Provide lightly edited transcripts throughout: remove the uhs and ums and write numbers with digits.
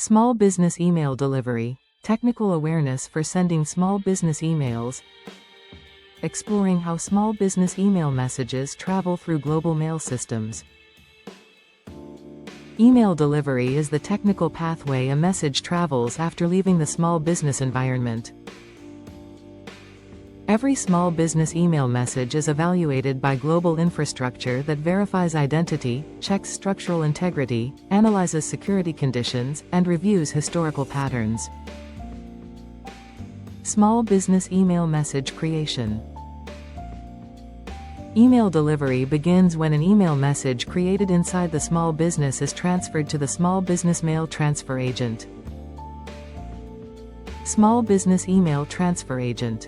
Small business email delivery, technical awareness for sending small business emails. Exploring how small business email messages travel through global mail systems. Email delivery is the technical pathway a message travels after leaving the small business environment. Every small business email message is evaluated by global infrastructure that verifies identity, checks structural integrity, analyzes security conditions, and reviews historical patterns. Small business email message creation. Email delivery begins when an email message created inside the small business is transferred to the small business mail transfer agent. Small business email transfer agent.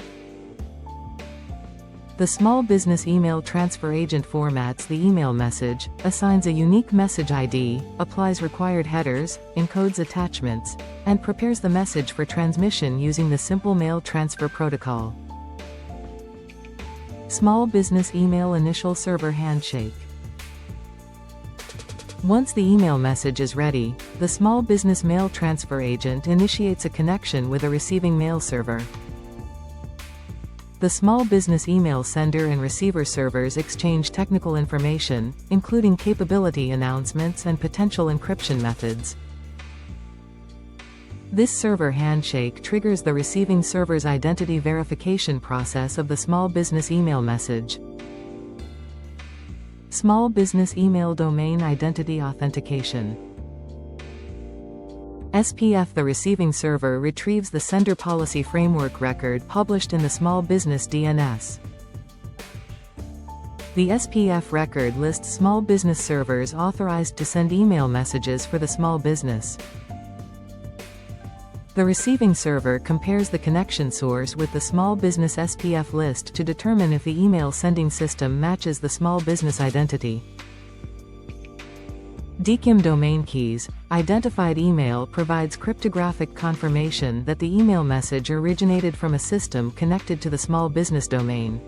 The small business email transfer agent formats the email message, assigns a unique message ID, applies required headers, encodes attachments, and prepares the message for transmission using the simple mail transfer protocol. Small business email initial server handshake. Once the email message is ready, the small business mail transfer agent initiates a connection with a receiving mail server. The small business email sender and receiver servers exchange technical information, including capability announcements and potential encryption methods. This server handshake triggers the receiving server's identity verification process of the small business email message. Small business email domain identity authentication. SPF. The receiving server retrieves the sender policy framework record published in the small business DNS. The SPF record lists small business servers authorized to send email messages for the small business. The receiving server compares the connection source with the small business SPF list to determine if the email sending system matches the small business identity. DKIM domain keys. Identified email provides cryptographic confirmation that the email message originated from a system connected to the small business domain.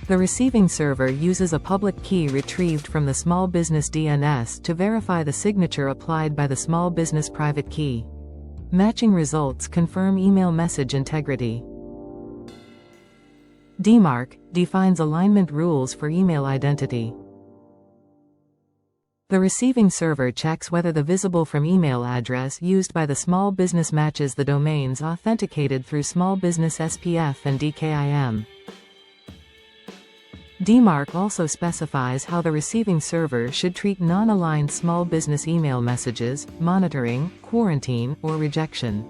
The receiving server uses a public key retrieved from the small business DNS to verify the signature applied by the small business private key. Matching results confirm email message integrity. DMARC defines alignment rules for email identity. The receiving server checks whether the visible from email address used by the small business matches the domains authenticated through small business SPF and DKIM. DMARC also specifies how the receiving server should treat non-aligned small business email messages, monitoring, quarantine, or rejection.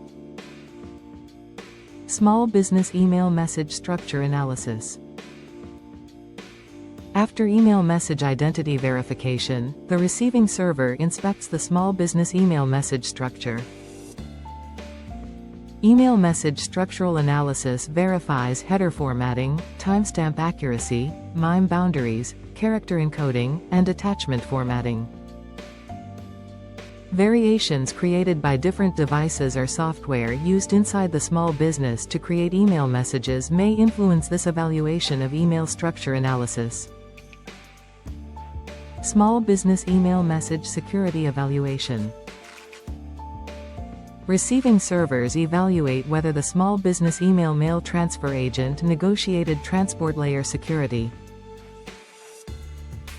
Small business email message structure analysis. After email message identity verification, the receiving server inspects the small business email message structure. Email message structural analysis verifies header formatting, timestamp accuracy, MIME boundaries, character encoding, and attachment formatting. Variations created by different devices or software used inside the small business to create email messages may influence this evaluation of email structure analysis. Small business email message security evaluation. Receiving servers evaluate whether the small business email mail transfer agent negotiated transport layer security.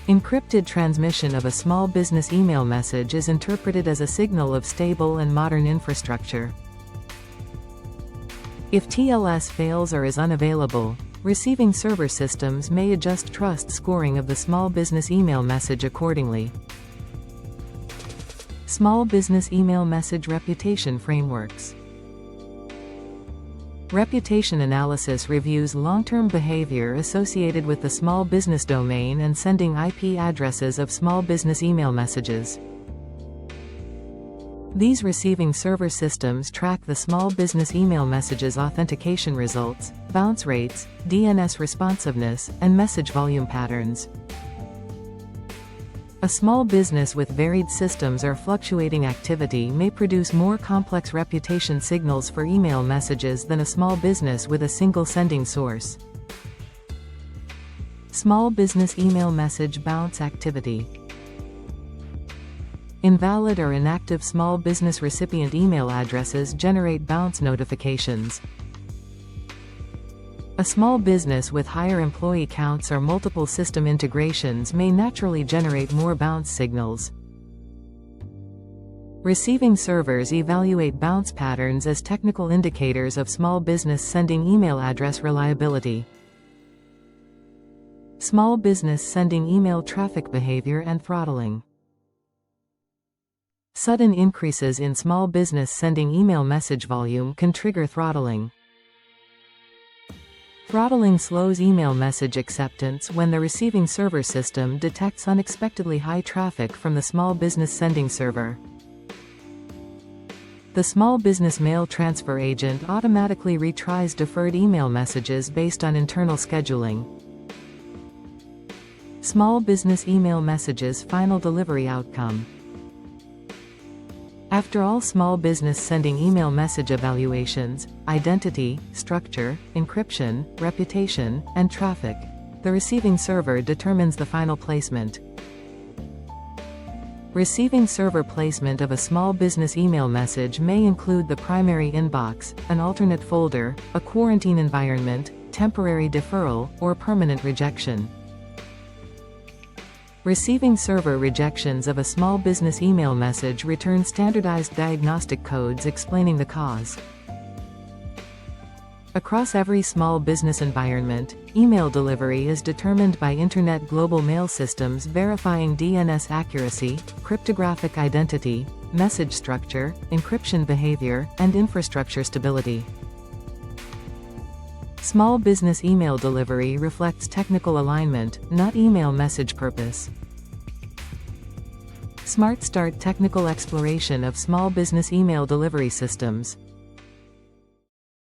Encrypted transmission of a small business email message is interpreted as a signal of stable and modern infrastructure. If TLS fails or is unavailable, receiving server systems may adjust trust scoring of the small business email message accordingly. Small business email message reputation frameworks. Reputation analysis reviews long-term behavior associated with the small business domain and sending IP addresses of small business email messages. These receiving server systems track the small business email messages authentication results, bounce rates, DNS responsiveness, and message volume patterns. A small business with varied systems or fluctuating activity may produce more complex reputation signals for email messages than a small business with a single sending source. Small business email message bounce activity. Invalid or inactive small business recipient email addresses generate bounce notifications. A small business with higher employee counts or multiple system integrations may naturally generate more bounce signals. Receiving servers evaluate bounce patterns as technical indicators of small business sending email address reliability. Small business sending email traffic behavior and throttling. Sudden increases in small business sending email message volume can trigger throttling. Throttling slows email message acceptance when the receiving server system detects unexpectedly high traffic from the small business sending server. The small business mail transfer agent automatically retries deferred email messages based on internal scheduling. Small business email messages final delivery outcome. After all small business sending email message evaluations, identity, structure, encryption, reputation, and traffic, the receiving server determines the final placement. Receiving server placement of a small business email message may include the primary inbox, an alternate folder, a quarantine environment, temporary deferral, or permanent rejection. Receiving server rejections of a small business email message return standardized diagnostic codes explaining the cause. Across every small business environment, email delivery is determined by Internet Global Mail Systems verifying DNS accuracy, cryptographic identity, message structure, encryption behavior, and infrastructure stability. Small business email delivery reflects technical alignment, not email message purpose. SmartStart technical exploration of small business email delivery systems.